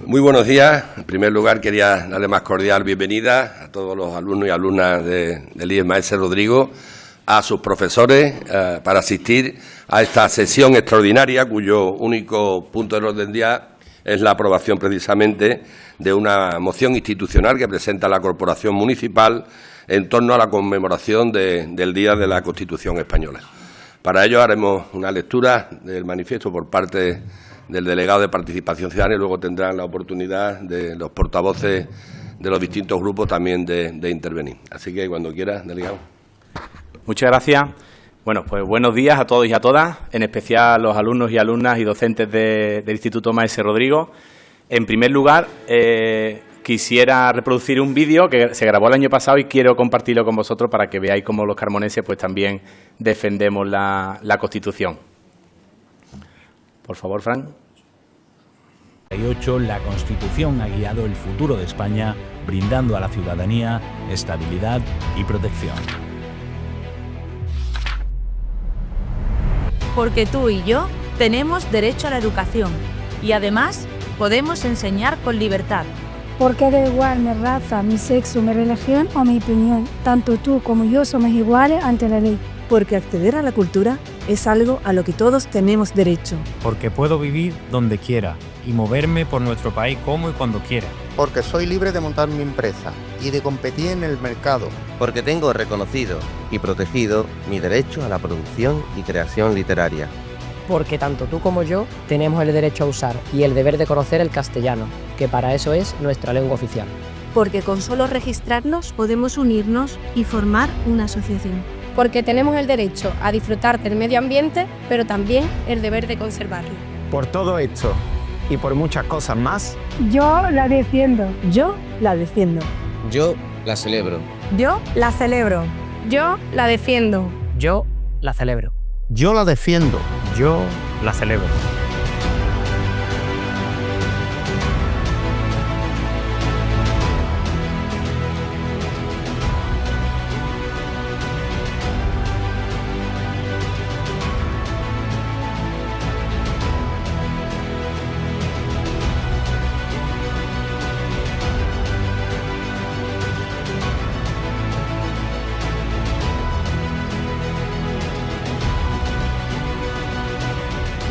Muy buenos días. En primer lugar, quería darle más cordial bienvenida a todos los alumnos y alumnas del IES Maese Rodrigo, a sus profesores, para asistir a esta sesión extraordinaria, cuyo único punto del orden del día es la aprobación precisamente de una moción institucional que presenta la Corporación Municipal en torno a la conmemoración del Día de la Constitución Española. Para ello haremos una lectura del manifiesto por parte del delegado de Participación Ciudadana y luego tendrán la oportunidad de los portavoces de los distintos grupos también de intervenir. Así que cuando quiera, delegado. Muchas gracias. Bueno, pues buenos días a todos y a todas, en especial a los alumnos y alumnas y docentes del Instituto Maese Rodrigo. En primer lugar, quisiera reproducir un vídeo que se grabó el año pasado y quiero compartirlo con vosotros para que veáis cómo los carmoneses pues también defendemos la Constitución. Por favor, Fran. La Constitución ha guiado el futuro de España, brindando a la ciudadanía estabilidad y protección. Porque tú y yo tenemos derecho a la educación y además podemos enseñar con libertad. Porque da igual mi raza, mi sexo, mi religión o mi opinión. Tanto tú como yo somos iguales ante la ley. Porque acceder a la cultura es algo a lo que todos tenemos derecho. Porque puedo vivir donde quiera y moverme por nuestro país como y cuando quiera. Porque soy libre de montar mi empresa y de competir en el mercado. Porque tengo reconocido y protegido mi derecho a la producción y creación literaria. Porque tanto tú como yo tenemos el derecho a usar y el deber de conocer el castellano, que para eso es nuestra lengua oficial. Porque con solo registrarnos podemos unirnos y formar una asociación. Porque tenemos el derecho a disfrutar del medio ambiente, pero también el deber de conservarlo. Por todo esto y por muchas cosas más, yo la defiendo. Yo la defiendo. Yo la celebro. Yo la celebro. Yo la defiendo. Yo la celebro. Yo la defiendo. Yo la celebro.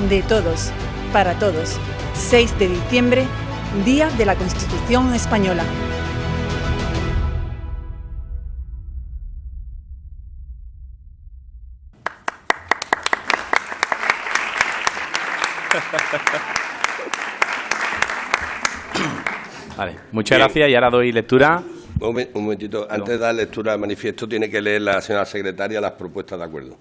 De todos, para todos. 6 de diciembre, Día de la Constitución Española. Vale, muchas gracias y ahora doy lectura. Un momentito, antes de dar lectura al manifiesto tiene que leer la señora secretaria las propuestas de acuerdo.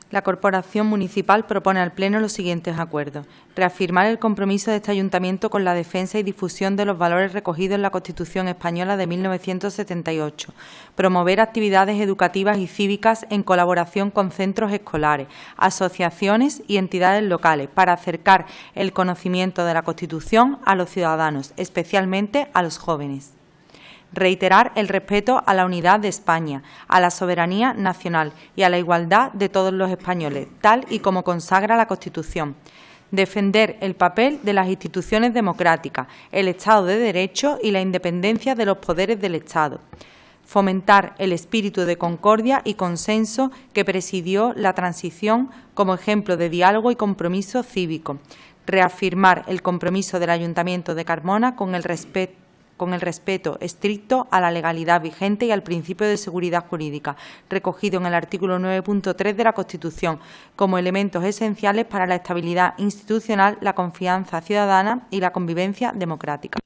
La Corporación Municipal propone al Pleno los siguientes acuerdos. Reafirmar el compromiso de este Ayuntamiento con la defensa y difusión de los valores recogidos en la Constitución Española de 1978. Promover actividades educativas y cívicas en colaboración con centros escolares, asociaciones y entidades locales para acercar el conocimiento de la Constitución a los ciudadanos, especialmente a los jóvenes. Reiterar el respeto a la unidad de España, a la soberanía nacional y a la igualdad de todos los españoles, tal y como consagra la Constitución. Defender el papel de las instituciones democráticas, el Estado de Derecho y la independencia de los poderes del Estado. Fomentar el espíritu de concordia y consenso que presidió la transición como ejemplo de diálogo y compromiso cívico. Reafirmar el compromiso del Ayuntamiento de Carmona con el respeto estricto a la legalidad vigente y al principio de seguridad jurídica, recogido en el artículo 9.3 de la Constitución, como elementos esenciales para la estabilidad institucional, la confianza ciudadana y la convivencia democrática.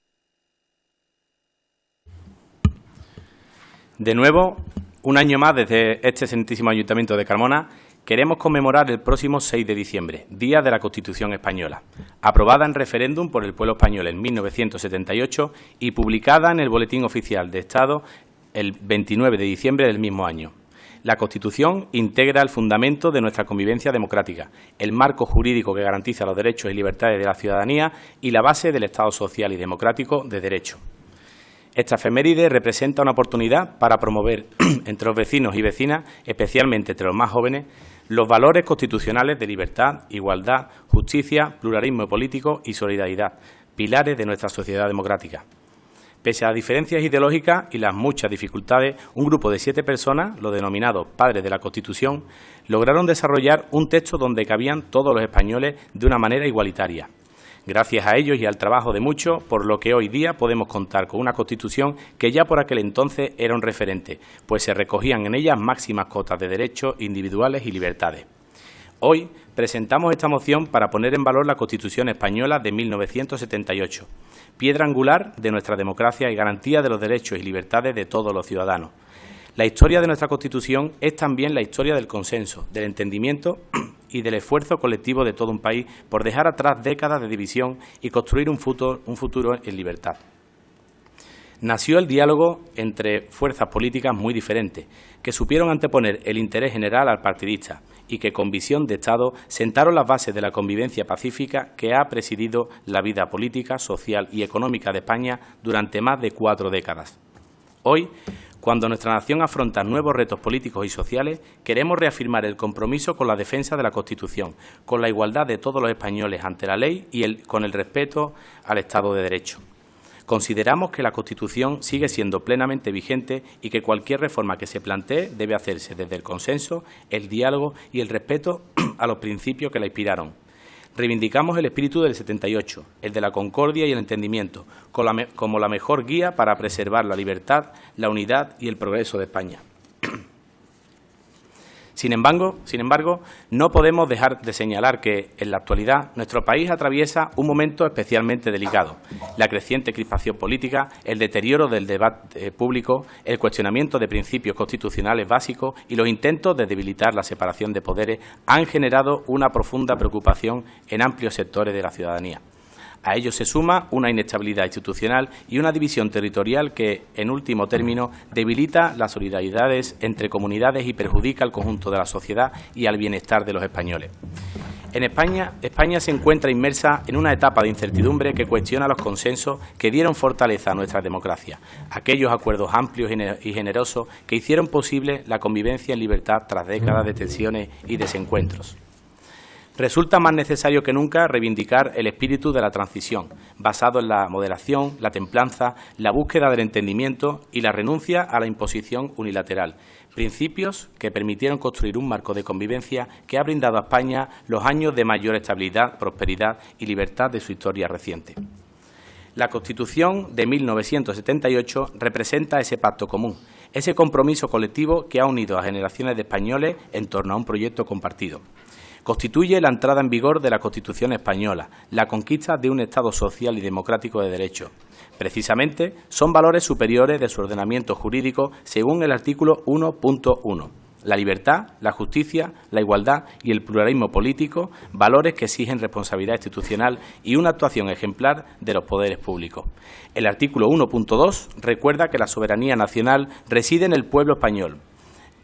De nuevo, un año más desde este excelentísimo Ayuntamiento de Carmona, queremos conmemorar el próximo 6 de diciembre, Día de la Constitución Española, aprobada en referéndum por el pueblo español en 1978 y publicada en el Boletín Oficial de Estado el 29 de diciembre del mismo año. La Constitución integra el fundamento de nuestra convivencia democrática, el marco jurídico que garantiza los derechos y libertades de la ciudadanía y la base del Estado social y democrático de derecho. Esta efeméride representa una oportunidad para promover entre los vecinos y vecinas, especialmente entre los más jóvenes, los valores constitucionales de libertad, igualdad, justicia, pluralismo político y solidaridad, pilares de nuestra sociedad democrática. Pese a las diferencias ideológicas y las muchas dificultades, un grupo de 7 personas, los denominados padres de la Constitución, lograron desarrollar un texto donde cabían todos los españoles de una manera igualitaria. Gracias a ellos y al trabajo de muchos, por lo que hoy día podemos contar con una Constitución que ya por aquel entonces era un referente, pues se recogían en ella máximas cotas de derechos individuales y libertades. Hoy presentamos esta moción para poner en valor la Constitución española de 1978, piedra angular de nuestra democracia y garantía de los derechos y libertades de todos los ciudadanos. La historia de nuestra Constitución es también la historia del consenso, del entendimiento y del esfuerzo colectivo de todo un país por dejar atrás décadas de división y construir un futuro en libertad. Nació el diálogo entre fuerzas políticas muy diferentes, que supieron anteponer el interés general al partidista y que con visión de Estado sentaron las bases de la convivencia pacífica que ha presidido la vida política, social y económica de España durante más de 4 décadas. Hoy, cuando nuestra nación afronta nuevos retos políticos y sociales, queremos reafirmar el compromiso con la defensa de la Constitución, con la igualdad de todos los españoles ante la ley y con el respeto al Estado de Derecho. Consideramos que la Constitución sigue siendo plenamente vigente y que cualquier reforma que se plantee debe hacerse desde el consenso, el diálogo y el respeto a los principios que la inspiraron. Reivindicamos el espíritu del 78, el de la concordia y el entendimiento, como la mejor guía para preservar la libertad, la unidad y el progreso de España. Sin embargo, no podemos dejar de señalar que, en la actualidad, nuestro país atraviesa un momento especialmente delicado. La creciente crispación política, el deterioro del debate público, el cuestionamiento de principios constitucionales básicos y los intentos de debilitar la separación de poderes han generado una profunda preocupación en amplios sectores de la ciudadanía. A ello se suma una inestabilidad institucional y una división territorial que, en último término, debilita las solidaridades entre comunidades y perjudica al conjunto de la sociedad y al bienestar de los españoles. En España se encuentra inmersa en una etapa de incertidumbre que cuestiona los consensos que dieron fortaleza a nuestra democracia, aquellos acuerdos amplios y generosos que hicieron posible la convivencia en libertad tras décadas de tensiones y desencuentros. Resulta más necesario que nunca reivindicar el espíritu de la transición, basado en la moderación, la templanza, la búsqueda del entendimiento y la renuncia a la imposición unilateral, principios que permitieron construir un marco de convivencia que ha brindado a España los años de mayor estabilidad, prosperidad y libertad de su historia reciente. La Constitución de 1978 representa ese pacto común, ese compromiso colectivo que ha unido a generaciones de españoles en torno a un proyecto compartido. Constituye la entrada en vigor de la Constitución española, la conquista de un Estado social y democrático de derecho. Precisamente, son valores superiores de su ordenamiento jurídico según el artículo 1.1. La libertad, la justicia, la igualdad y el pluralismo político, valores que exigen responsabilidad institucional y una actuación ejemplar de los poderes públicos. El artículo 1.2 recuerda que la soberanía nacional reside en el pueblo español.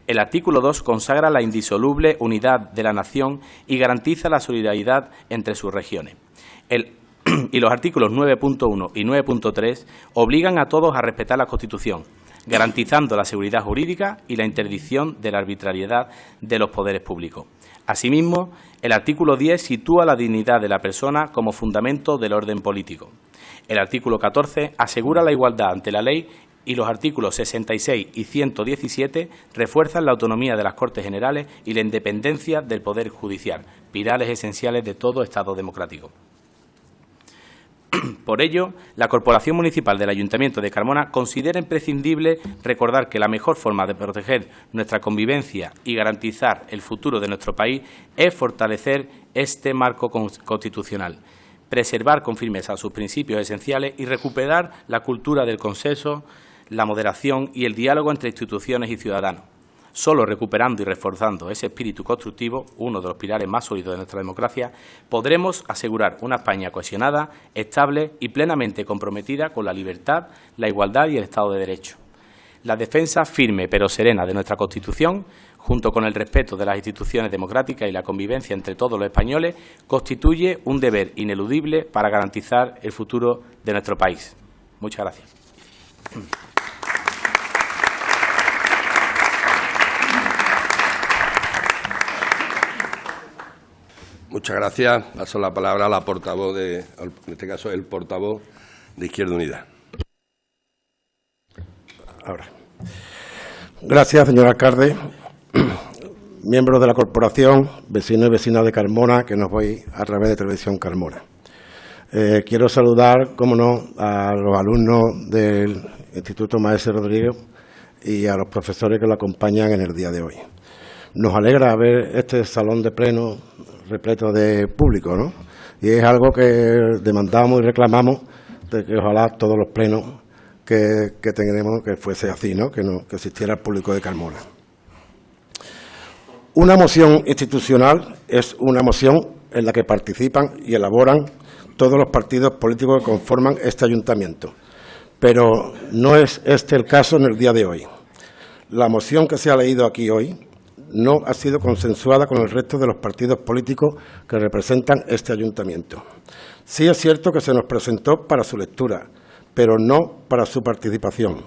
El artículo 2 consagra la indisoluble unidad de la nación y garantiza la solidaridad entre sus regiones. Y los artículos 9.1 y 9.3 obligan a todos a respetar la Constitución, garantizando la seguridad jurídica y la interdicción de la arbitrariedad de los poderes públicos. Asimismo, el artículo 10 sitúa la dignidad de la persona como fundamento del orden político. El artículo 14 asegura la igualdad ante la ley y los artículos 66 y 117 refuerzan la autonomía de las Cortes Generales y la independencia del Poder Judicial, pilares esenciales de todo Estado democrático. Por ello, la Corporación Municipal del Ayuntamiento de Carmona considera imprescindible recordar que la mejor forma de proteger nuestra convivencia y garantizar el futuro de nuestro país es fortalecer este marco constitucional, preservar con firmeza sus principios esenciales y recuperar la cultura del consenso, la moderación y el diálogo entre instituciones y ciudadanos. Solo recuperando y reforzando ese espíritu constructivo, uno de los pilares más sólidos de nuestra democracia, podremos asegurar una España cohesionada, estable y plenamente comprometida con la libertad, la igualdad y el Estado de Derecho. La defensa firme pero serena de nuestra Constitución, junto con el respeto de las instituciones democráticas y la convivencia entre todos los españoles, constituye un deber ineludible para garantizar el futuro de nuestro país. Muchas gracias. Muchas gracias. Paso la palabra a la portavoz en este caso, el portavoz de Izquierda Unida. Ahora. Gracias, señor alcalde. Miembros de la corporación, vecinos y vecinas de Carmona, que nos voy a través de Televisión Carmona. Quiero saludar, como no, a los alumnos del Instituto Maese Rodríguez y a los profesores que lo acompañan en el día de hoy. Nos alegra ver este salón de pleno repleto de público, ¿no? Y es algo que demandamos y reclamamos de que ojalá todos los plenos que tengamos que fuese así, ¿no? Que existiera el público de Carmona. Una moción institucional es una moción en la que participan y elaboran todos los partidos políticos que conforman este ayuntamiento, pero no es este el caso en el día de hoy. La moción que se ha leído aquí hoy no ha sido consensuada con el resto de los partidos políticos que representan este ayuntamiento. Sí es cierto que se nos presentó para su lectura, pero no para su participación.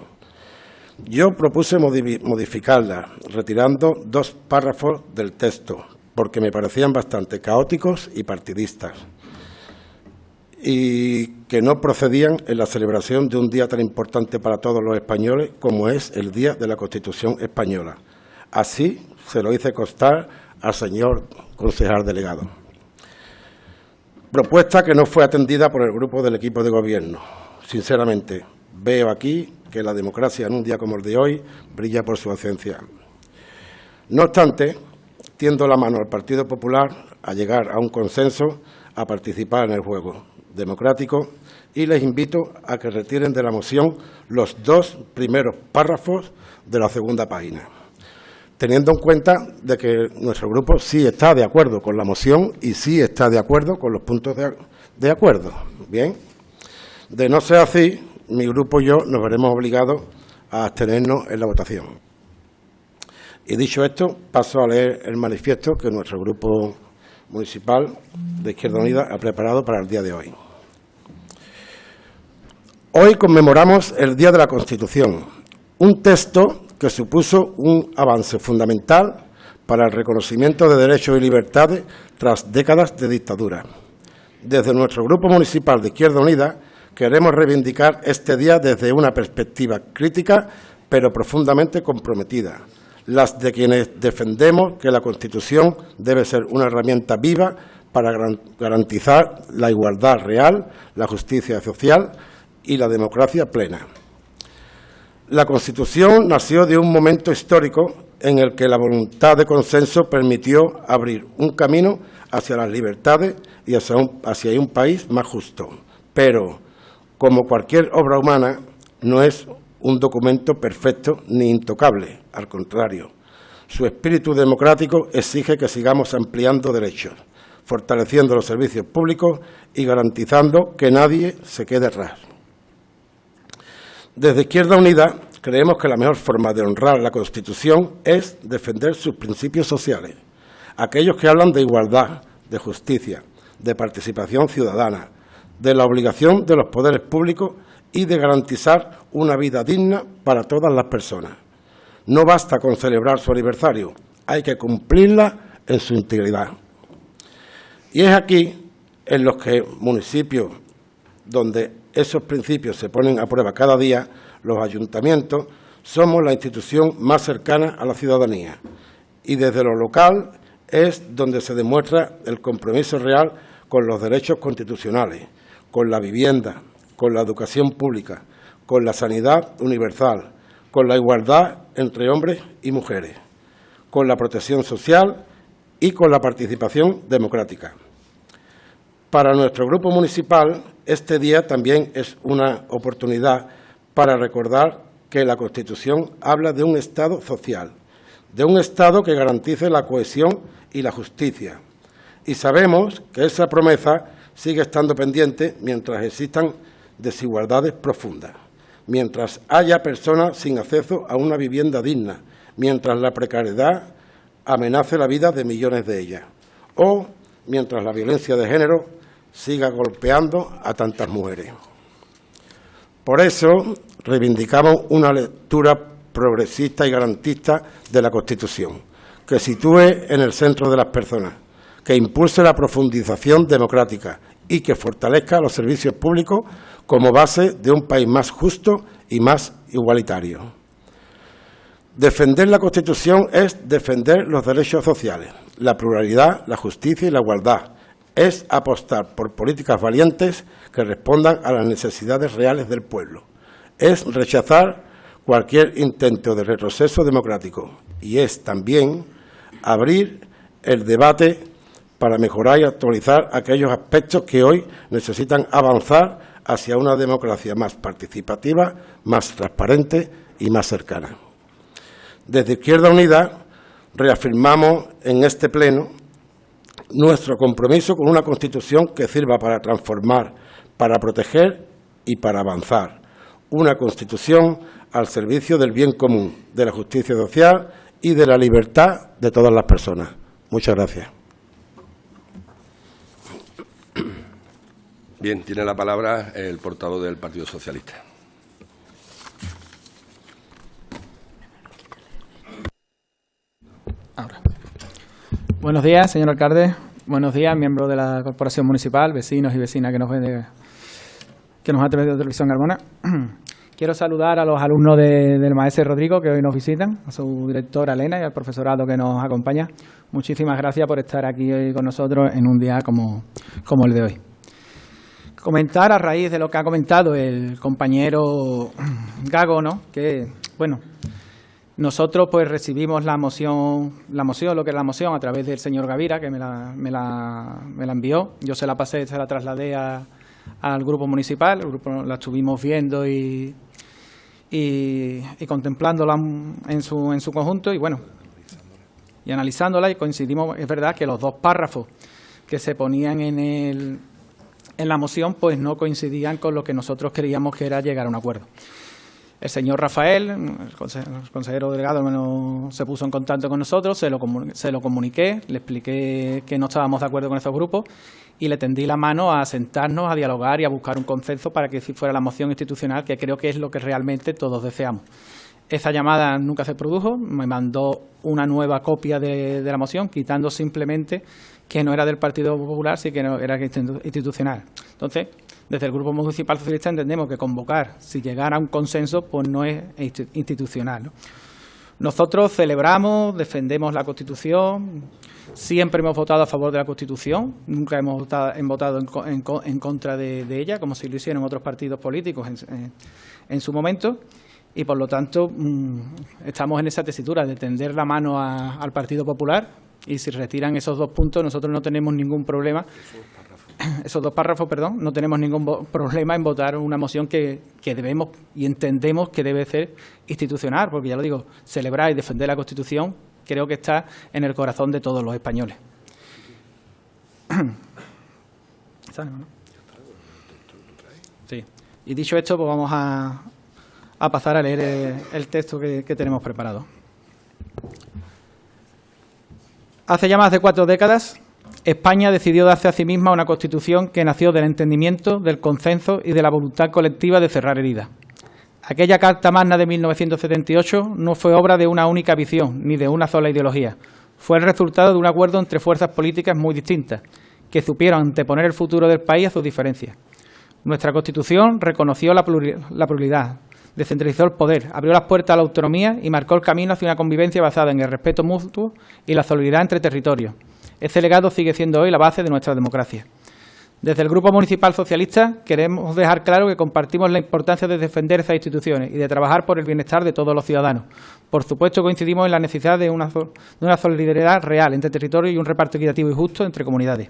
Yo propuse modificarla, retirando 2 párrafos del texto, porque me parecían bastante caóticos y partidistas, y que no procedían en la celebración de un día tan importante para todos los españoles como es el Día de la Constitución Española. Así se lo hice constar al señor concejal delegado. Propuesta que no fue atendida por el grupo del equipo de gobierno. Sinceramente, veo aquí que la democracia en un día como el de hoy brilla por su ausencia. No obstante, tiendo la mano al Partido Popular a llegar a un consenso, a participar en el juego democrático, y les invito a que retiren de la moción los 2 primeros párrafos de la segunda página, teniendo en cuenta de que nuestro grupo sí está de acuerdo con la moción y sí está de acuerdo con los puntos de acuerdo. Bien, de no ser así, mi grupo y yo nos veremos obligados a abstenernos en la votación. Y dicho esto, paso a leer el manifiesto que nuestro grupo municipal de Izquierda Unida ha preparado para el día de hoy. Hoy conmemoramos el Día de la Constitución, un texto que supuso un avance fundamental para el reconocimiento de derechos y libertades tras décadas de dictadura. Desde nuestro grupo municipal de Izquierda Unida queremos reivindicar este día desde una perspectiva crítica, pero profundamente comprometida, las de quienes defendemos que la Constitución debe ser una herramienta viva para garantizar la igualdad real, la justicia social y la democracia plena. La Constitución nació de un momento histórico en el que la voluntad de consenso permitió abrir un camino hacia las libertades y hacia un país más justo. Pero, como cualquier obra humana, no es un documento perfecto ni intocable, al contrario. Su espíritu democrático exige que sigamos ampliando derechos, fortaleciendo los servicios públicos y garantizando que nadie se quede atrás. Desde Izquierda Unida creemos que la mejor forma de honrar la Constitución es defender sus principios sociales, aquellos que hablan de igualdad, de justicia, de participación ciudadana, de la obligación de los poderes públicos y de garantizar una vida digna para todas las personas. No basta con celebrar su aniversario, hay que cumplirla en su integridad. Y es aquí, en los que municipios donde esos principios se ponen a prueba cada día, los ayuntamientos somos la institución más cercana a la ciudadanía y desde lo local es donde se demuestra el compromiso real con los derechos constitucionales, con la vivienda, con la educación pública, con la sanidad universal, con la igualdad entre hombres y mujeres, con la protección social y con la participación democrática. Para nuestro grupo municipal, este día también es una oportunidad para recordar que la Constitución habla de un Estado social, de un Estado que garantice la cohesión y la justicia. Y sabemos que esa promesa sigue estando pendiente mientras existan desigualdades profundas, mientras haya personas sin acceso a una vivienda digna, mientras la precariedad amenace la vida de millones de ellas, o mientras la violencia de género siga golpeando a tantas mujeres. Por eso reivindicamos una lectura progresista y garantista de la Constitución, que sitúe en el centro de las personas, que impulse la profundización democrática y que fortalezca los servicios públicos como base de un país más justo y más igualitario. Defender la Constitución es defender los derechos sociales, la pluralidad, la justicia y la igualdad. Es apostar por políticas valientes que respondan a las necesidades reales del pueblo. Es rechazar cualquier intento de retroceso democrático y es también abrir el debate para mejorar y actualizar aquellos aspectos que hoy necesitan avanzar hacia una democracia más participativa, más transparente y más cercana. Desde Izquierda Unida reafirmamos en este pleno nuestro compromiso con una Constitución que sirva para transformar, para proteger y para avanzar. Una Constitución al servicio del bien común, de la justicia social y de la libertad de todas las personas. Muchas gracias. Bien, tiene la palabra el portavoz del Partido Socialista. Ahora. Buenos días, señor alcalde. Buenos días, miembros de la Corporación Municipal, vecinos y vecinas que nos ven a través de Televisión Carmona. Quiero saludar a los alumnos del maestro Rodrigo que hoy nos visitan, a su directora Elena y al profesorado que nos acompaña. Muchísimas gracias por estar aquí hoy con nosotros en un día como el de hoy. Comentar a raíz de lo que ha comentado el compañero Gago, ¿no? Que, bueno, nosotros pues recibimos la moción a través del señor Gavira, que me la envió. Yo se la pasé, se la trasladé al grupo municipal. El grupo la estuvimos viendo y contemplándola en su conjunto y bueno, y analizándola, y coincidimos, es verdad que los dos párrafos que se ponían en la moción pues no coincidían con lo que nosotros queríamos, que era llegar a un acuerdo. El señor Rafael, el consejero delegado, se puso en contacto con nosotros, se lo comuniqué, le expliqué que no estábamos de acuerdo con esos grupos y le tendí la mano a sentarnos, a dialogar y a buscar un consenso para que fuera la moción institucional, que creo que es lo que realmente todos deseamos. Esa llamada nunca se produjo, me mandó una nueva copia de la moción, quitando simplemente que no era del Partido Popular, sí que no era institucional. Entonces, desde el Grupo Municipal Socialista entendemos que convocar, si llegara a un consenso, pues no es institucional, ¿no? Nosotros celebramos, defendemos la Constitución, siempre hemos votado a favor de la Constitución, nunca hemos votado en contra de ella, como si lo hicieron otros partidos políticos en su momento, y por lo tanto estamos en esa tesitura de tender la mano al Partido Popular, y si retiran esos dos puntos nosotros no tenemos ningún problema. Esos dos párrafos, perdón, no tenemos ningún problema en votar una moción que debemos y entendemos que debe ser institucional, porque ya lo digo, celebrar y defender la Constitución creo que está en el corazón de todos los españoles. Sí. Y dicho esto, pues vamos a pasar a leer el texto que tenemos preparado. Hace ya más de 4 décadas, España decidió darse a sí misma una Constitución que nació del entendimiento, del consenso y de la voluntad colectiva de cerrar heridas. Aquella Carta Magna de 1978 no fue obra de una única visión ni de una sola ideología. Fue el resultado de un acuerdo entre fuerzas políticas muy distintas, que supieron anteponer el futuro del país a sus diferencias. Nuestra Constitución reconoció la pluralidad, descentralizó el poder, abrió las puertas a la autonomía y marcó el camino hacia una convivencia basada en el respeto mutuo y la solidaridad entre territorios. Ese legado sigue siendo hoy la base de nuestra democracia. Desde el Grupo Municipal Socialista queremos dejar claro que compartimos la importancia de defender esas instituciones y de trabajar por el bienestar de todos los ciudadanos. Por supuesto, coincidimos en la necesidad de una solidaridad real entre territorios y un reparto equitativo y justo entre comunidades.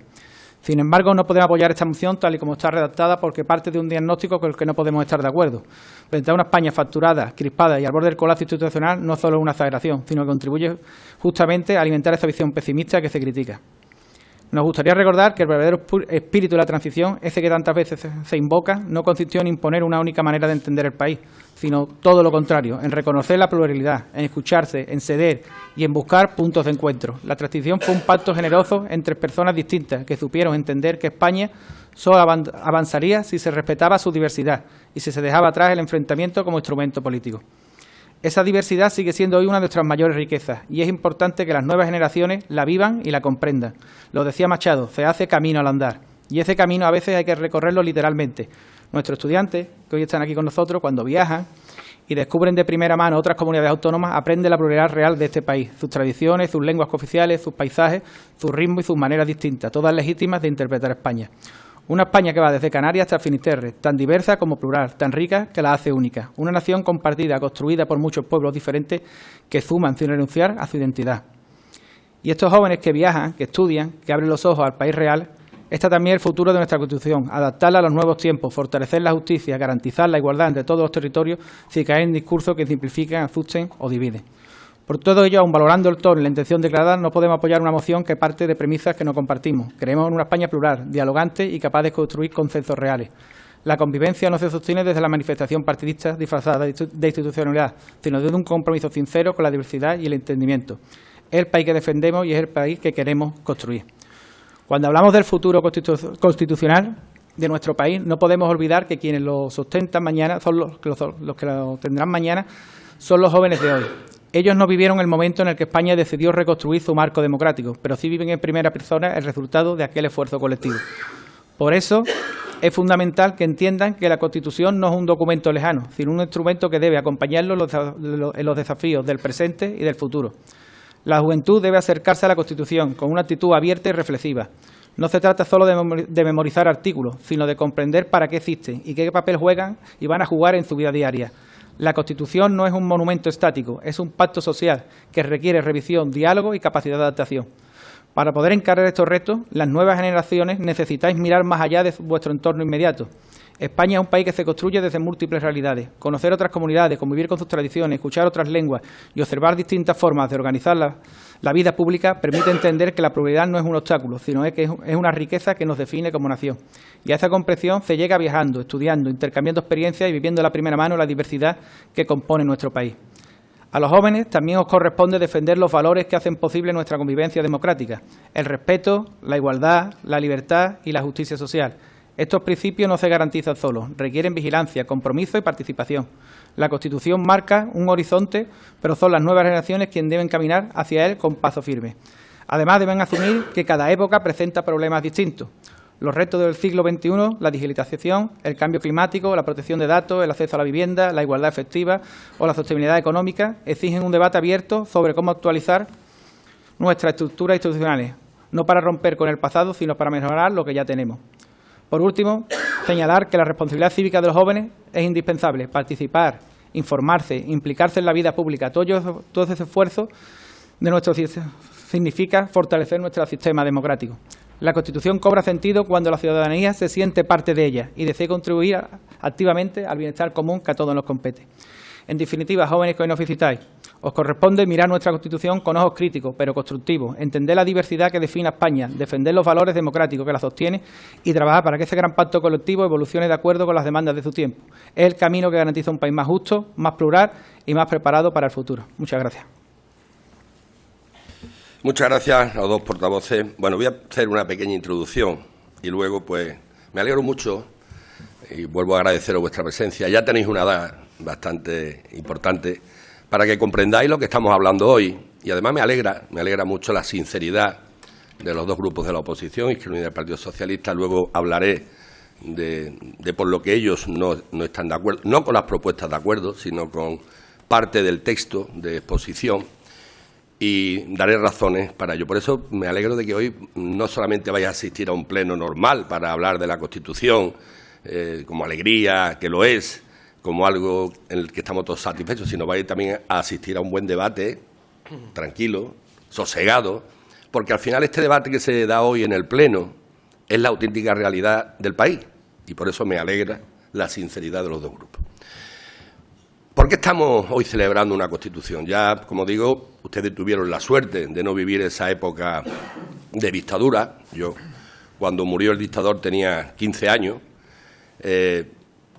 Sin embargo, no podemos apoyar esta moción tal y como está redactada porque parte de un diagnóstico con el que no podemos estar de acuerdo. Frente a una España fracturada, crispada y al borde del colapso institucional, no solo es una exageración, sino que contribuye justamente a alimentar esa visión pesimista que se critica. Nos gustaría recordar que el verdadero espíritu de la transición, ese que tantas veces se invoca, no consistió en imponer una única manera de entender el país, sino todo lo contrario, en reconocer la pluralidad, en escucharse, en ceder y en buscar puntos de encuentro. La transición fue un pacto generoso entre personas distintas que supieron entender que España solo avanzaría si se respetaba su diversidad y si se dejaba atrás el enfrentamiento como instrumento político. Esa diversidad sigue siendo hoy una de nuestras mayores riquezas y es importante que las nuevas generaciones la vivan y la comprendan. Lo decía Machado, se hace camino al andar y ese camino a veces hay que recorrerlo literalmente. Nuestros estudiantes, que hoy están aquí con nosotros, cuando viajan y descubren de primera mano otras comunidades autónomas, aprenden la pluralidad real de este país, sus tradiciones, sus lenguas cooficiales, sus paisajes, su ritmo y sus maneras distintas, todas legítimas de interpretar España. Una España que va desde Canarias hasta Finisterre, tan diversa como plural, tan rica que la hace única. Una nación compartida, construida por muchos pueblos diferentes que suman sin renunciar a su identidad. Y estos jóvenes que viajan, que estudian, que abren los ojos al país real, está también el futuro de nuestra Constitución, adaptarla a los nuevos tiempos, fortalecer la justicia, garantizar la igualdad entre todos los territorios sin caer en discursos que simplifican, asusten o dividen. Por todo ello, aun valorando el tono y la intención declarada, no podemos apoyar una moción que parte de premisas que no compartimos. Creemos en una España plural, dialogante y capaz de construir consensos reales. La convivencia no se sostiene desde la manifestación partidista disfrazada de institucionalidad, sino desde un compromiso sincero con la diversidad y el entendimiento. Es el país que defendemos y es el país que queremos construir. Cuando hablamos del futuro constitucional de nuestro país, no podemos olvidar que quienes lo sostentan mañana, son los que lo tendrán mañana, son los jóvenes de hoy. Ellos no vivieron el momento en el que España decidió reconstruir su marco democrático, pero sí viven en primera persona el resultado de aquel esfuerzo colectivo. Por eso es fundamental que entiendan que la Constitución no es un documento lejano, sino un instrumento que debe acompañarlos en los desafíos del presente y del futuro. La juventud debe acercarse a la Constitución con una actitud abierta y reflexiva. No se trata solo de memorizar artículos, sino de comprender para qué existen y qué papel juegan y van a jugar en su vida diaria. La Constitución no es un monumento estático, es un pacto social que requiere revisión, diálogo y capacidad de adaptación. Para poder encarar estos retos, las nuevas generaciones necesitáis mirar más allá de vuestro entorno inmediato. España es un país que se construye desde múltiples realidades. Conocer otras comunidades, convivir con sus tradiciones, escuchar otras lenguas y observar distintas formas de organizar la vida pública permite entender que la pluralidad no es un obstáculo, sino que es una riqueza que nos define como nación. Y a esa comprensión se llega viajando, estudiando, intercambiando experiencias y viviendo de la primera mano la diversidad que compone nuestro país. A los jóvenes también os corresponde defender los valores que hacen posible nuestra convivencia democrática: el respeto, la igualdad, la libertad y la justicia social. Estos principios no se garantizan solos, requieren vigilancia, compromiso y participación. La Constitución marca un horizonte, pero son las nuevas generaciones quienes deben caminar hacia él con paso firme. Además, deben asumir que cada época presenta problemas distintos. Los retos del siglo XXI, la digitalización, el cambio climático, la protección de datos, el acceso a la vivienda, la igualdad efectiva o la sostenibilidad económica, exigen un debate abierto sobre cómo actualizar nuestras estructuras institucionales, no para romper con el pasado, sino para mejorar lo que ya tenemos. Por último, señalar que la responsabilidad cívica de los jóvenes es indispensable. Participar, informarse, implicarse en la vida pública, todo ese esfuerzo de nuestro significa fortalecer nuestro sistema democrático. La Constitución cobra sentido cuando la ciudadanía se siente parte de ella y desea contribuir activamente al bienestar común que a todos nos compete. En definitiva, jóvenes que hoy nos visitáis, os corresponde mirar nuestra Constitución con ojos críticos, pero constructivos, entender la diversidad que define a España, defender los valores democráticos que la sostiene y trabajar para que ese gran pacto colectivo evolucione de acuerdo con las demandas de su tiempo. Es el camino que garantiza un país más justo, más plural y más preparado para el futuro. Muchas gracias. Muchas gracias a los dos portavoces. Bueno, voy a hacer una pequeña introducción y luego, pues, me alegro mucho y vuelvo a agradeceros vuestra presencia. Ya tenéis una edad bastante importante para que comprendáis lo que estamos hablando hoy. Y además me alegra mucho la sinceridad de los dos grupos de la oposición, Izquierda Unida y el Partido Socialista. Luego hablaré de por lo que ellos no están de acuerdo, no con las propuestas de acuerdo, sino con parte del texto de exposición. Y daré razones para ello. Por eso me alegro de que hoy no solamente vaya a asistir a un pleno normal para hablar de la Constitución, como alegría, que lo es, como algo en el que estamos todos satisfechos, sino vaya también a asistir a un buen debate, tranquilo, sosegado, porque al final este debate que se da hoy en el pleno es la auténtica realidad del país y por eso me alegra la sinceridad de los dos grupos. ¿Por qué estamos hoy celebrando una Constitución? Ya, como digo, ustedes tuvieron la suerte de no vivir esa época de dictadura. Yo, cuando murió el dictador, tenía 15 años.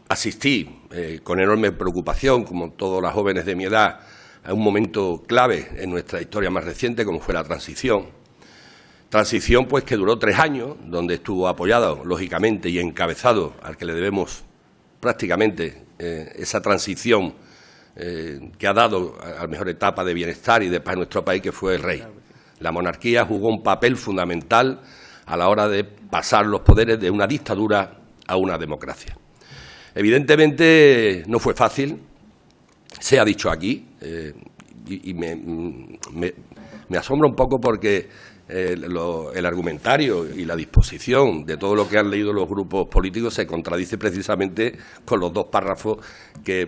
Asistí con enorme preocupación, como todos los jóvenes de mi edad, a un momento clave en nuestra historia más reciente, como fue la transición. Transición, pues, que duró 3 años, donde estuvo apoyado, lógicamente, y encabezado, al que le debemos prácticamente esa transición que ha dado a la mejor etapa de bienestar y de paz en nuestro país, que fue el rey. La monarquía jugó un papel fundamental a la hora de pasar los poderes de una dictadura a una democracia. Evidentemente no fue fácil, se ha dicho aquí, y me asombra un poco porque el argumentario y la disposición de todo lo que han leído los grupos políticos se contradice precisamente con los dos párrafos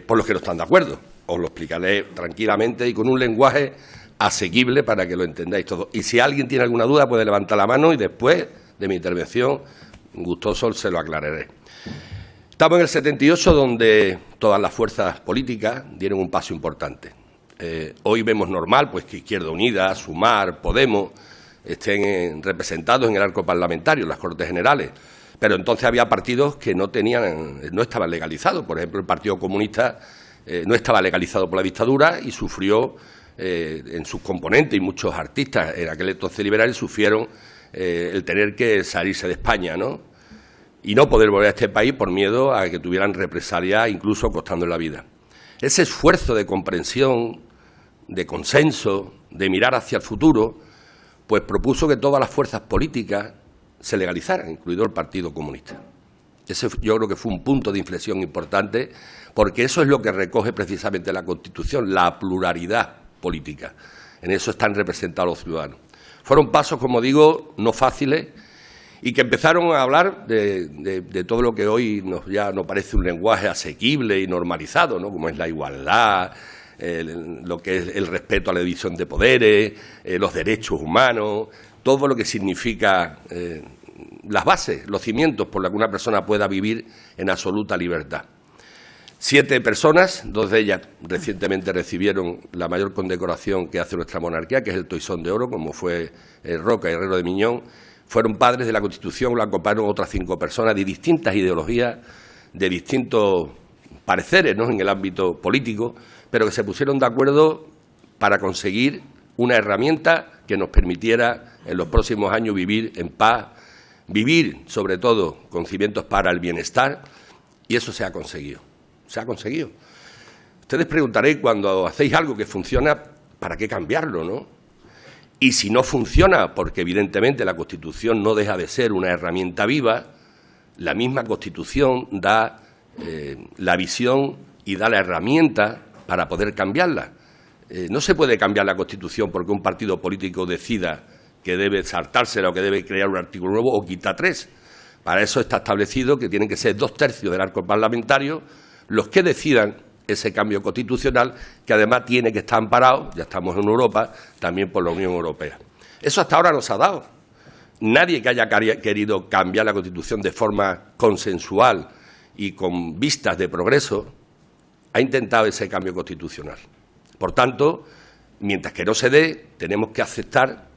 por los que no están de acuerdo. Os lo explicaré tranquilamente y con un lenguaje asequible para que lo entendáis todos. Y si alguien tiene alguna duda puede levantar la mano y después de mi intervención, gustoso, se lo aclararé. Estamos en el 78, donde todas las fuerzas políticas dieron un paso importante. Hoy vemos normal pues que Izquierda Unida, Sumar, Podemos estén representados en el arco parlamentario, en las Cortes Generales, pero entonces había partidos que no estaban legalizados. Por ejemplo, el Partido Comunista no estaba legalizado por la dictadura y sufrió en sus componentes, y muchos artistas en aquel entonces liberales sufrieron el tener que salirse de España, ¿no? Y no poder volver a este país por miedo a que tuvieran represalias, incluso costando la vida. Ese esfuerzo de comprensión, de consenso, de mirar hacia el futuro, pues propuso que todas las fuerzas políticas se legalizaran, incluido el Partido Comunista. Ese yo creo que fue un punto de inflexión importante, porque eso es lo que recoge precisamente la Constitución, la pluralidad política. En eso están representados los ciudadanos. Fueron pasos, como digo, no fáciles, y que empezaron a hablar de todo lo que hoy ya nos parece un lenguaje asequible y normalizado, ¿no? Como es la igualdad, lo que es el respeto a la división de poderes, los derechos humanos, todo lo que significa las bases, los cimientos por los que una persona pueda vivir en absoluta libertad. 7 personas, 2 de ellas recientemente recibieron la mayor condecoración que hace nuestra monarquía, que es el Toisón de Oro, como fue Roca y Herrero de Miñón. Fueron padres de la Constitución, lo acompañaron otras 5 personas de distintas ideologías, de distintos pareceres, ¿no?, en el ámbito político, pero que se pusieron de acuerdo para conseguir una herramienta que nos permitiera en los próximos años vivir en paz, vivir sobre todo con cimientos para el bienestar, y eso se ha conseguido. Se ha conseguido. Ustedes preguntaréis, cuando hacéis algo que funciona, ¿para qué cambiarlo, no? Y si no funciona, porque evidentemente la Constitución no deja de ser una herramienta viva, la misma Constitución da la visión y da la herramienta para poder cambiarla. No se puede cambiar la Constitución porque un partido político decida que debe saltársela o que debe crear un artículo nuevo o quita 3. Para eso está establecido que tienen que ser 2/3 del arco parlamentario los que decidan ese cambio constitucional, que además tiene que estar amparado, ya estamos en Europa, también por la Unión Europea. Eso hasta ahora no se ha dado. Nadie que haya querido cambiar la Constitución de forma consensual y con vistas de progreso ha intentado ese cambio constitucional. Por tanto, mientras que no se dé, tenemos que aceptar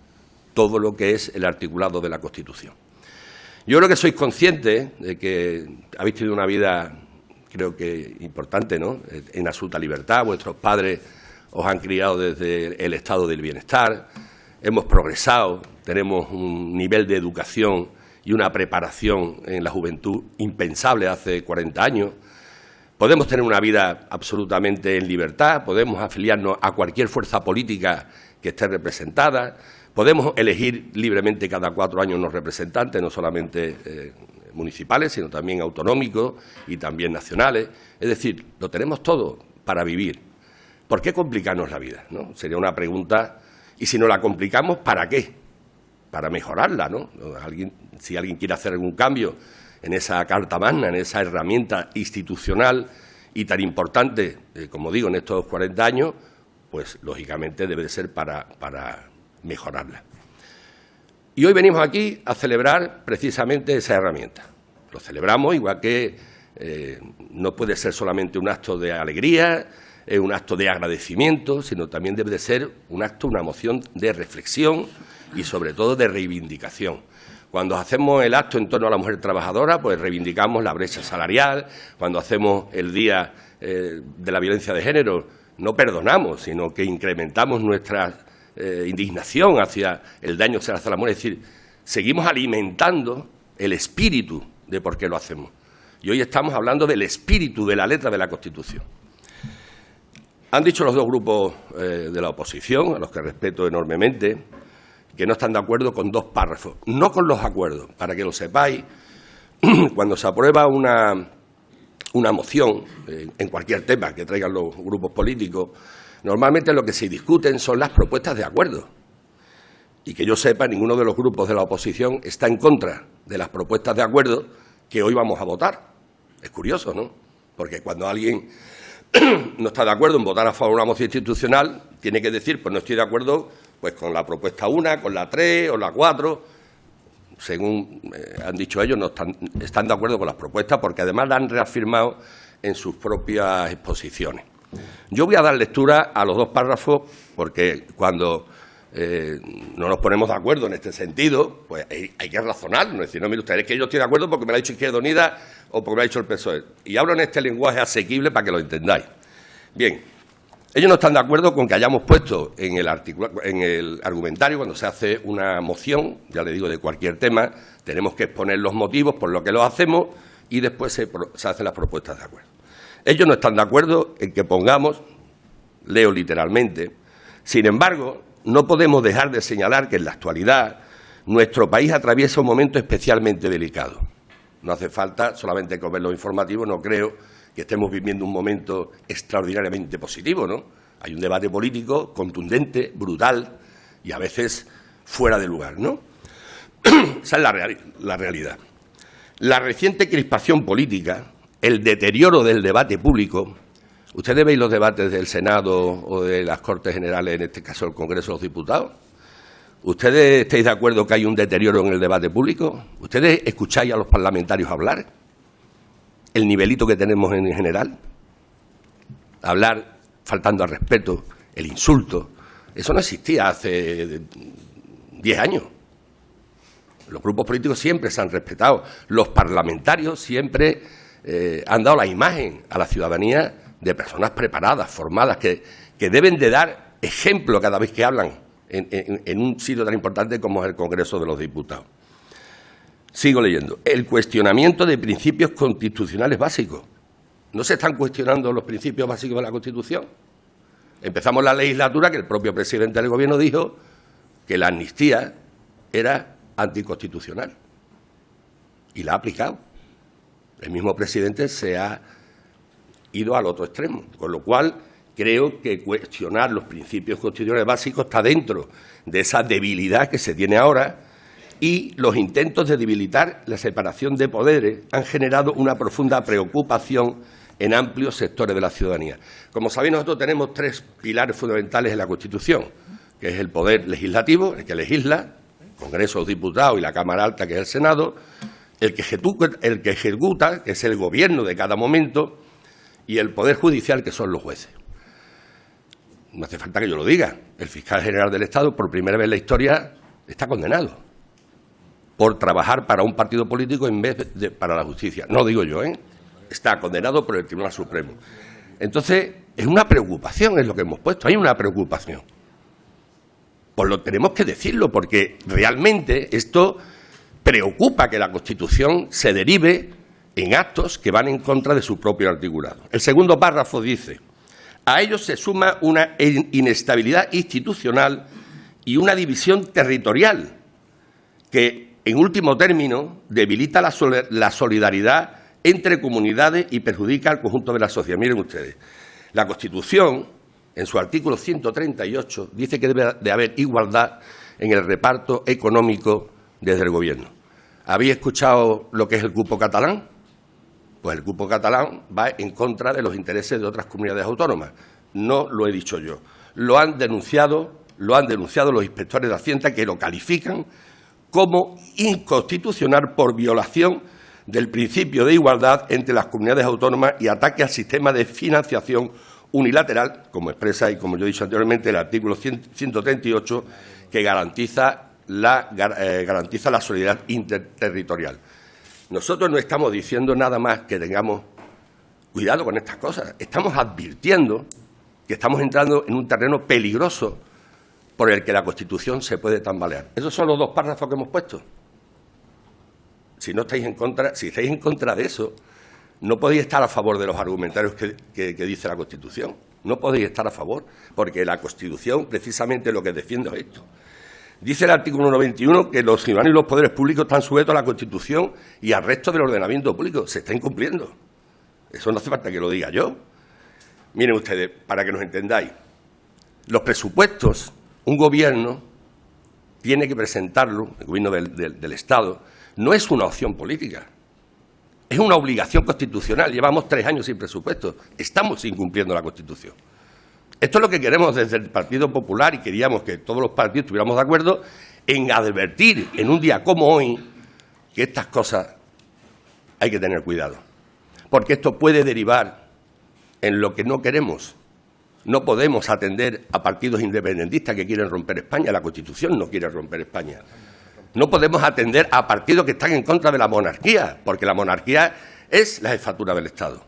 todo lo que es el articulado de la Constitución. Yo creo que sois conscientes de que habéis tenido una vida, creo que importante, ¿no?, en absoluta libertad. Vuestros padres os han criado desde el estado del bienestar, hemos progresado, tenemos un nivel de educación y una preparación en la juventud impensable hace 40 años. Podemos tener una vida absolutamente en libertad, podemos afiliarnos a cualquier fuerza política que esté representada, podemos elegir libremente cada 4 años unos representantes, no solamente municipales, sino también autonómicos y también nacionales. Es decir, lo tenemos todo para vivir. ¿Por qué complicarnos la vida, no? Sería una pregunta. Y si no la complicamos, ¿para qué? Para mejorarla, ¿no? Si alguien quiere hacer algún cambio en esa Carta Magna, en esa herramienta institucional y tan importante, como digo, en estos 40 años, pues lógicamente debe de ser para mejorarla. Y hoy venimos aquí a celebrar precisamente esa herramienta. Lo celebramos, igual que no puede ser solamente un acto de alegría, un acto de agradecimiento, sino también debe de ser un acto, una moción de reflexión y sobre todo de reivindicación. Cuando hacemos el acto en torno a la mujer trabajadora, pues reivindicamos la brecha salarial. Cuando hacemos el Día de la Violencia de Género, no perdonamos, sino que incrementamos nuestra indignación hacia el daño que se hace a la mujer. Es decir, seguimos alimentando el espíritu de por qué lo hacemos. Y hoy estamos hablando del espíritu de la letra de la Constitución. Han dicho los dos grupos de la oposición, a los que respeto enormemente, que no están de acuerdo con dos párrafos. No con los acuerdos, para que lo sepáis, cuando se aprueba una moción en cualquier tema que traigan los grupos políticos, normalmente lo que se discuten son las propuestas de acuerdo. Y que yo sepa, ninguno de los grupos de la oposición está en contra de las propuestas de acuerdo que hoy vamos a votar. Es curioso, ¿no? Porque cuando alguien no está de acuerdo en votar a favor de una moción institucional, tiene que decir, pues no estoy de acuerdo pues con la propuesta 1, con la 3 o la 4. Según han dicho ellos, no están de acuerdo con las propuestas porque además la han reafirmado en sus propias exposiciones. Yo voy a dar lectura a los dos párrafos porque cuando no nos ponemos de acuerdo en este sentido, pues hay que razonar, no decir, no, mire usted, es que yo estoy de acuerdo porque me lo ha dicho Izquierda Unida o porque me lo ha dicho el PSOE. Y hablo en este lenguaje asequible para que lo entendáis. Bien, ellos no están de acuerdo con que hayamos puesto en el argumentario, cuando se hace una moción, ya le digo, de cualquier tema, tenemos que exponer los motivos por lo que lo hacemos y después se hacen las propuestas de acuerdo. Ellos no están de acuerdo en que pongamos, leo literalmente, sin embargo, no podemos dejar de señalar que en la actualidad nuestro país atraviesa un momento especialmente delicado. No hace falta solamente con ver los informativos, no creo que estemos viviendo un momento extraordinariamente positivo, ¿no? Hay un debate político contundente, brutal y a veces fuera de lugar, ¿no? Esa es la realidad. La reciente crispación política, el deterioro del debate público. ¿Ustedes veis los debates del Senado o de las Cortes Generales, en este caso el Congreso de los Diputados? ¿Ustedes estáis de acuerdo que hay un deterioro en el debate público? ¿Ustedes escucháis a los parlamentarios hablar? ¿El nivelito que tenemos en general? Hablar faltando al respeto, el insulto. Eso no existía hace 10 años. Los grupos políticos siempre se han respetado. Los parlamentarios siempre han dado la imagen a la ciudadanía de personas preparadas, formadas, que deben de dar ejemplo cada vez que hablan en un sitio tan importante como es el Congreso de los Diputados. Sigo leyendo. El cuestionamiento de principios constitucionales básicos. ¿No se están cuestionando los principios básicos de la Constitución? Empezamos la legislatura que el propio presidente del Gobierno dijo que la amnistía era anticonstitucional y la ha aplicado. El mismo presidente se ha ido al otro extremo, con lo cual creo que cuestionar los principios constitucionales básicos está dentro de esa debilidad que se tiene ahora, y los intentos de debilitar la separación de poderes han generado una profunda preocupación en amplios sectores de la ciudadanía. Como sabéis, nosotros tenemos tres pilares fundamentales en la Constitución, que es el poder legislativo, el que legisla, el Congreso de los Diputados y la Cámara Alta, que es el Senado, el que ejecuta, que es el Gobierno de cada momento, y el Poder Judicial, que son los jueces. No hace falta que yo lo diga. El fiscal general del Estado, por primera vez en la historia, está condenado por trabajar para un partido político en vez de para la justicia. No digo yo, ¿eh? Está condenado por el Tribunal Supremo. Entonces, es una preocupación, es lo que hemos puesto. Hay una preocupación. Pues lo tenemos que decirlo, porque realmente esto preocupa que la Constitución se derive en actos que van en contra de su propio articulado. El segundo párrafo dice: a ello se suma una inestabilidad institucional y una división territorial que, en último término, debilita la solidaridad entre comunidades y perjudica al conjunto de la sociedad. Miren ustedes, la Constitución, en su artículo 138, dice que debe de haber igualdad en el reparto económico desde el Gobierno. ¿Habéis escuchado lo que es el cupo catalán? Pues el cupo catalán va en contra de los intereses de otras comunidades autónomas. No lo he dicho yo. Lo han denunciado los inspectores de Hacienda, que lo califican como inconstitucional por violación del principio de igualdad entre las comunidades autónomas y ataque al sistema de financiación unilateral, como expresa y como yo he dicho anteriormente el artículo 138, que garantiza la solidaridad interterritorial. Nosotros no estamos diciendo nada más que tengamos cuidado con estas cosas. Estamos advirtiendo que estamos entrando en un terreno peligroso por el que la Constitución se puede tambalear. Esos son los dos párrafos que hemos puesto. Si estáis en contra de eso, no podéis estar a favor de los argumentarios que dice la Constitución. no podéis estar a favor, porque la Constitución precisamente lo que defiende es esto. Dice el artículo 91 que los ciudadanos y los poderes públicos están sujetos a la Constitución y al resto del ordenamiento público. Se está incumpliendo. Eso no hace falta que lo diga yo. Miren ustedes, para que nos entendáis, los presupuestos, un gobierno tiene que presentarlo, el gobierno del Estado, no es una opción política, es una obligación constitucional. Llevamos 3 años sin presupuesto, estamos incumpliendo la Constitución. Esto es lo que queremos desde el Partido Popular y queríamos que todos los partidos estuviéramos de acuerdo en advertir en un día como hoy que estas cosas hay que tener cuidado, porque esto puede derivar en lo que no queremos. No podemos atender a partidos independentistas que quieren romper España. La Constitución no quiere romper España. No podemos atender a partidos que están en contra de la monarquía, porque la monarquía es la jefatura del Estado.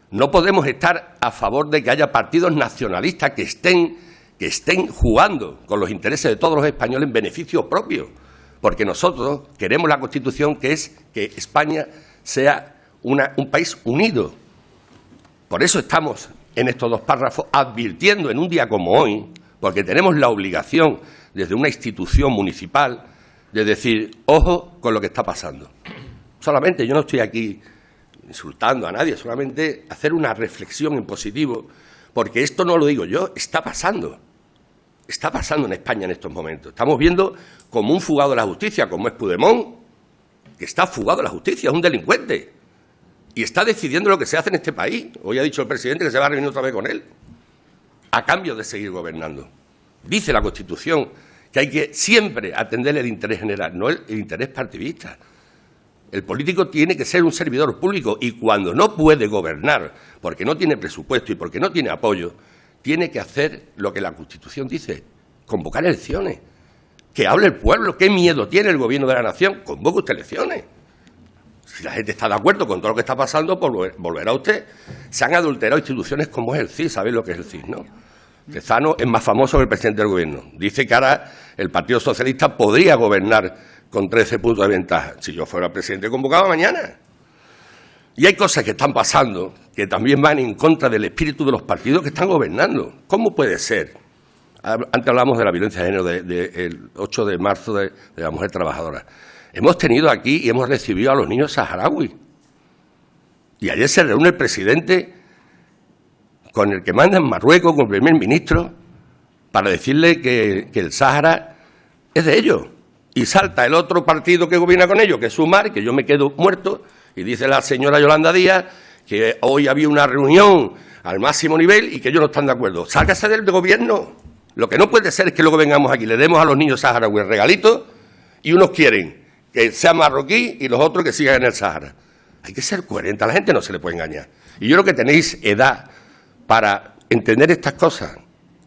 No podemos estar a favor de que haya partidos nacionalistas que estén jugando con los intereses de todos los españoles en beneficio propio, porque nosotros queremos la Constitución, que es que España sea un país unido. Por eso estamos en estos 2 párrafos advirtiendo en un día como hoy, porque tenemos la obligación desde una institución municipal de decir, ojo con lo que está pasando. Solamente, yo no estoy aquí insultando a nadie, solamente hacer una reflexión en positivo, porque esto no lo digo yo, está pasando en España en estos momentos. Estamos viendo como un fugado de la justicia, como es Puigdemont, que está fugado de la justicia, es un delincuente, y está decidiendo lo que se hace en este país. Hoy ha dicho el presidente que se va a reunir otra vez con él, a cambio de seguir gobernando. Dice la Constitución que hay que siempre atender el interés general, no el interés partidista. El político tiene que ser un servidor público y cuando no puede gobernar, porque no tiene presupuesto y porque no tiene apoyo, tiene que hacer lo que la Constitución dice, convocar elecciones. Que hable el pueblo. ¿Qué miedo tiene el gobierno de la nación? Convoque usted elecciones. Si la gente está de acuerdo con todo lo que está pasando, pues volverá usted. Se han adulterado instituciones como es el CIS, ¿sabéis lo que es el CIS, no? Lezano es más famoso que el presidente del gobierno. Dice que ahora el Partido Socialista podría gobernar con 13 puntos de ventaja. Si yo fuera presidente, convocaba mañana. Y hay cosas que están pasando que también van en contra del espíritu de los partidos que están gobernando. ¿Cómo puede ser? Antes hablamos de la violencia de género del 8 de marzo de la mujer trabajadora. Hemos tenido aquí y hemos recibido a los niños saharauis. Y ayer se reúne el presidente con el que manda en Marruecos, con el primer ministro, para decirle que el Sáhara es de ellos. Y salta el otro partido que gobierna con ellos, que es Sumar, que yo me quedo muerto, y dice la señora Yolanda Díaz que hoy había una reunión al máximo nivel y que ellos no están de acuerdo. Sálgase del gobierno. Lo que no puede ser es que luego vengamos aquí, le demos a los niños saharauis regalitos y unos quieren que sea marroquí y los otros que sigan en el Sáhara. Hay que ser coherente, a la gente no se le puede engañar. Y yo creo que tenéis edad para entender estas cosas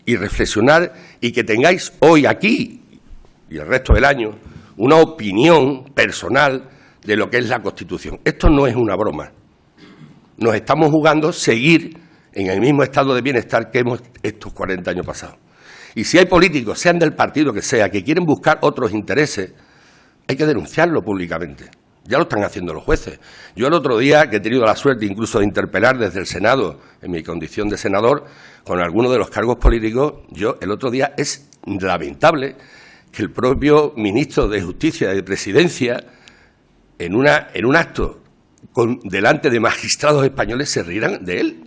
y reflexionar y que tengáis hoy aquí y el resto del año una opinión personal de lo que es la Constitución. Esto no es una broma. Nos estamos jugando seguir en el mismo estado de bienestar que hemos estos 40 años pasados. Y si hay políticos, sean del partido que sea, que quieren buscar otros intereses, hay que denunciarlo públicamente. Ya lo están haciendo los jueces. Yo el otro día, que he tenido la suerte incluso de interpelar desde el Senado, en mi condición de senador, con algunos de los cargos políticos, el otro día es lamentable que el propio ministro de Justicia y de Presidencia, en un acto delante de magistrados españoles, se rieran de él,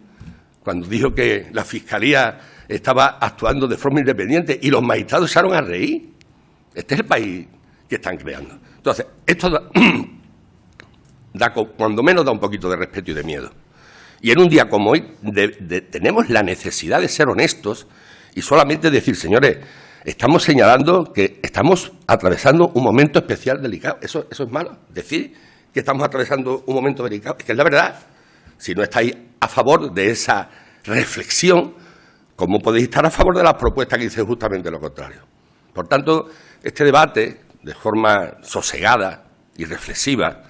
cuando dijo que la Fiscalía estaba actuando de forma independiente y los magistrados se echaron a reír. Este es el país que están creando. Entonces, esto cuando menos da un poquito de respeto y de miedo. Y en un día como hoy tenemos la necesidad de ser honestos y solamente decir, señores, estamos señalando que estamos atravesando un momento especial delicado. Eso es malo. Decir que estamos atravesando un momento delicado, es que es la verdad. Si no estáis a favor de esa reflexión, ¿cómo podéis estar a favor de las propuestas que dicen justamente lo contrario? Por tanto, este debate, de forma sosegada y reflexiva,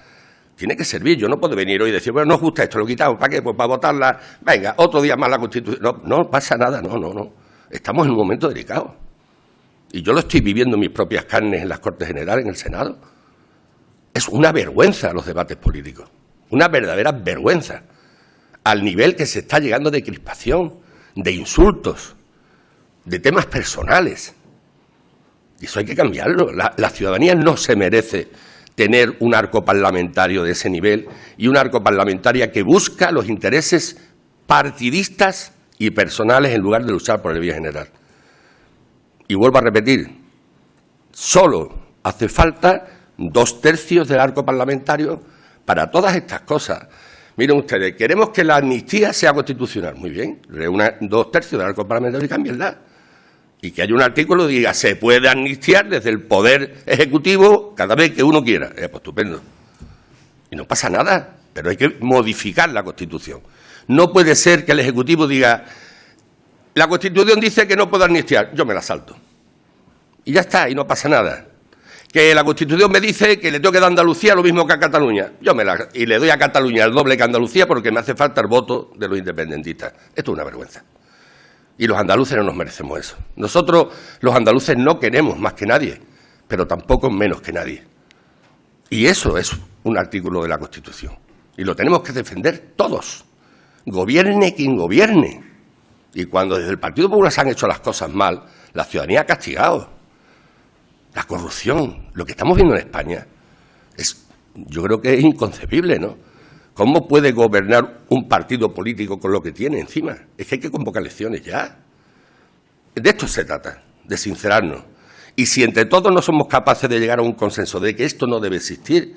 tiene que servir. Yo no puedo venir hoy y decir, bueno, no os gusta esto, lo quitamos, ¿para qué? Pues para votarla, venga, otro día más la Constitución. No pasa nada, no. Estamos en un momento delicado. Y yo lo estoy viviendo en mis propias carnes en las Cortes Generales, en el Senado. Es una vergüenza los debates políticos, una verdadera vergüenza, al nivel que se está llegando de crispación, de insultos, de temas personales. Y eso hay que cambiarlo. La ciudadanía no se merece tener un arco parlamentario de ese nivel y un arco parlamentario que busca los intereses partidistas y personales en lugar de luchar por el bien general. Y vuelvo a repetir, solo hace falta 2/3 del arco parlamentario para todas estas cosas. Miren ustedes, queremos que la amnistía sea constitucional. Muy bien, reúnan 2/3 del arco parlamentario y cámbienla. Y que haya un artículo que diga, se puede amnistiar desde el Poder Ejecutivo cada vez que uno quiera. Pues estupendo. Y no pasa nada, pero hay que modificar la Constitución. No puede ser que el Ejecutivo diga, la Constitución dice que no puedo amnistiar, yo me la salto. Y ya está, y no pasa nada. Que la Constitución me dice que le tengo que dar a Andalucía lo mismo que a Cataluña. Y le doy a Cataluña el doble que a Andalucía porque me hace falta el voto de los independentistas. Esto es una vergüenza. Y los andaluces no nos merecemos eso. Nosotros, los andaluces, no queremos más que nadie, pero tampoco menos que nadie. Y eso es un artículo de la Constitución. Y lo tenemos que defender todos. Gobierne quien gobierne. Y cuando desde el Partido Popular se han hecho las cosas mal, la ciudadanía ha castigado. La corrupción, lo que estamos viendo en España, yo creo que es inconcebible, ¿no? ¿Cómo puede gobernar un partido político con lo que tiene encima? Es que hay que convocar elecciones ya. De esto se trata, de sincerarnos. Y si entre todos no somos capaces de llegar a un consenso de que esto no debe existir,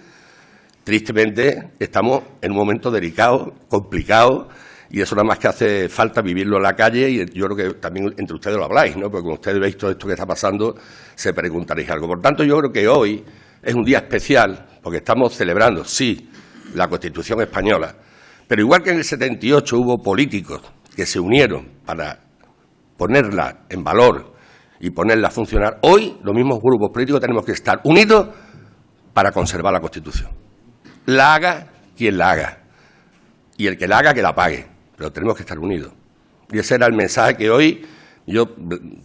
tristemente estamos en un momento delicado, complicado, y eso nada más que hace falta vivirlo en la calle, y yo creo que también entre ustedes lo habláis, ¿no? Porque cuando ustedes veis todo esto que está pasando, se preguntaréis algo. Por tanto, yo creo que hoy es un día especial, porque estamos celebrando, sí, la Constitución española, pero igual que en el 78 hubo políticos que se unieron para ponerla en valor y ponerla a funcionar, hoy los mismos grupos políticos tenemos que estar unidos para conservar la Constitución. La haga quien la haga, y el que la haga que la pague, pero tenemos que estar unidos. Y ese era el mensaje que hoy yo,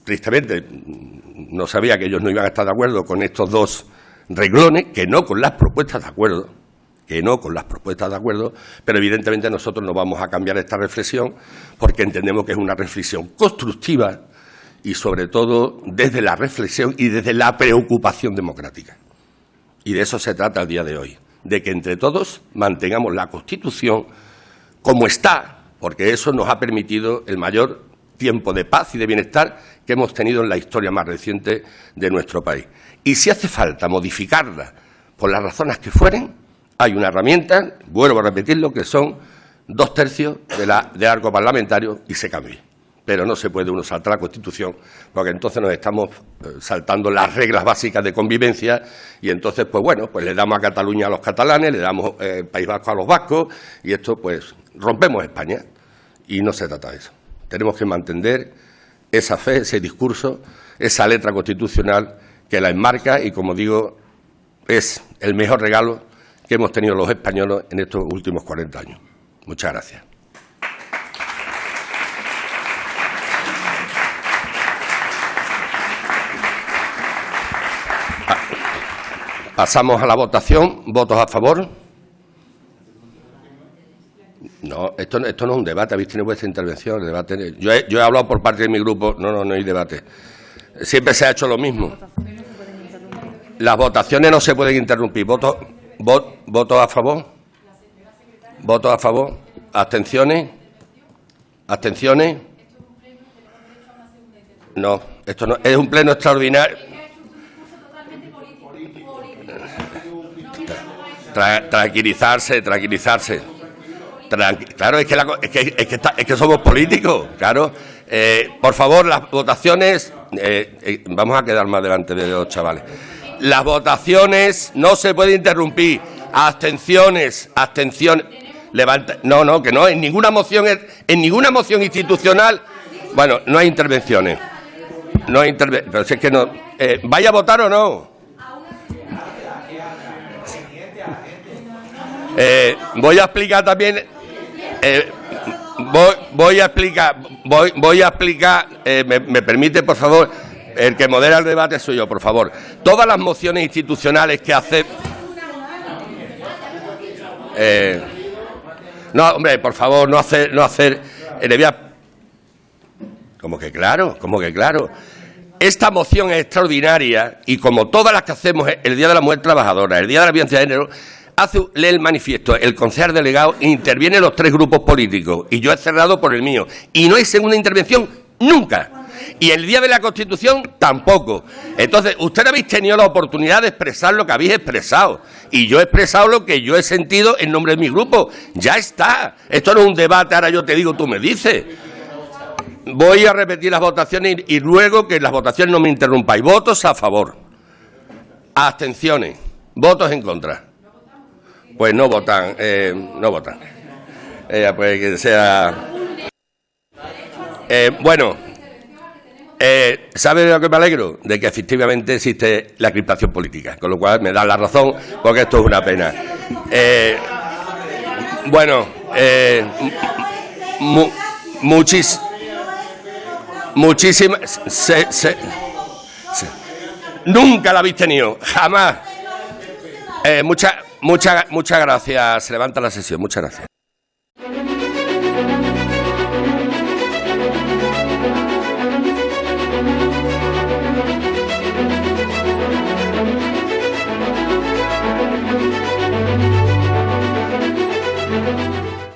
tristemente, no sabía que ellos no iban a estar de acuerdo con estos dos renglones, que no con las propuestas de acuerdo, pero evidentemente nosotros no vamos a cambiar esta reflexión porque entendemos que es una reflexión constructiva y sobre todo desde la reflexión y desde la preocupación democrática. Y de eso se trata el día de hoy, de que entre todos mantengamos la Constitución como está, porque eso nos ha permitido el mayor tiempo de paz y de bienestar que hemos tenido en la historia más reciente de nuestro país. Y si hace falta modificarla por las razones que fueren, hay una herramienta, vuelvo a repetirlo, que son 2/3 del arco parlamentario y se cambia. Pero no se puede uno saltar la Constitución, porque entonces nos estamos saltando las reglas básicas de convivencia y entonces, pues bueno, pues le damos a Cataluña a los catalanes, le damos País Vasco a los vascos y esto, pues, rompemos España. Y no se trata de eso. Tenemos que mantener esa fe, ese discurso, esa letra constitucional que la enmarca y, como digo, es el mejor regalo que hemos tenido los españoles en estos últimos 40 años. Muchas gracias. Pasamos a la votación. ¿Votos a favor? No, esto no es un debate. Habéis tenido vuestra intervención. El debate, yo he hablado por parte de mi grupo. No hay debate. Siempre se ha hecho lo mismo. Las votaciones no se pueden interrumpir. ¿Votos a favor? ¿Votos a favor? ¿Abstenciones? ¿Abstenciones? No, esto no es un pleno extraordinario. Tranquilizarse. Claro, es que somos políticos, claro. Por favor, las votaciones, vamos a quedar más delante de los chavales. Las votaciones no se puede interrumpir. Abstenciones. Levanta. No, que no. En ninguna moción institucional. Bueno, no hay intervenciones. Pero si es que no. ¿Vaya a votar o no? Voy a explicar también. Voy a explicar. ¿Me permite, por favor? El que modera el debate soy yo, por favor. Todas las mociones institucionales que hace... no, hombre, por favor, no hacer... Como que claro. Esta moción es extraordinaria y como todas las que hacemos el Día de la Mujer Trabajadora, el Día de la Violencia de Género, lee el manifiesto, el concejal delegado, intervienen los 3 grupos políticos y yo he cerrado por el mío. Y no hay segunda intervención nunca. Y el Día de la Constitución tampoco. Entonces, ustedes habéis tenido la oportunidad de expresar lo que habéis expresado. Y yo he expresado lo que yo he sentido en nombre de mi grupo. Ya está. Esto no es un debate, ahora yo te digo, tú me dices. Voy a repetir las votaciones y luego que las votaciones no me interrumpáis. Votos a favor. Abstenciones. Votos en contra. Pues no votan. Pues que sea... ¿sabe de lo que me alegro? De que efectivamente existe la crispación política, con lo cual me da la razón, porque esto es una pena. Muchísimas... Nunca la habéis tenido, jamás. Muchas gracias. Se levanta la sesión. Muchas gracias.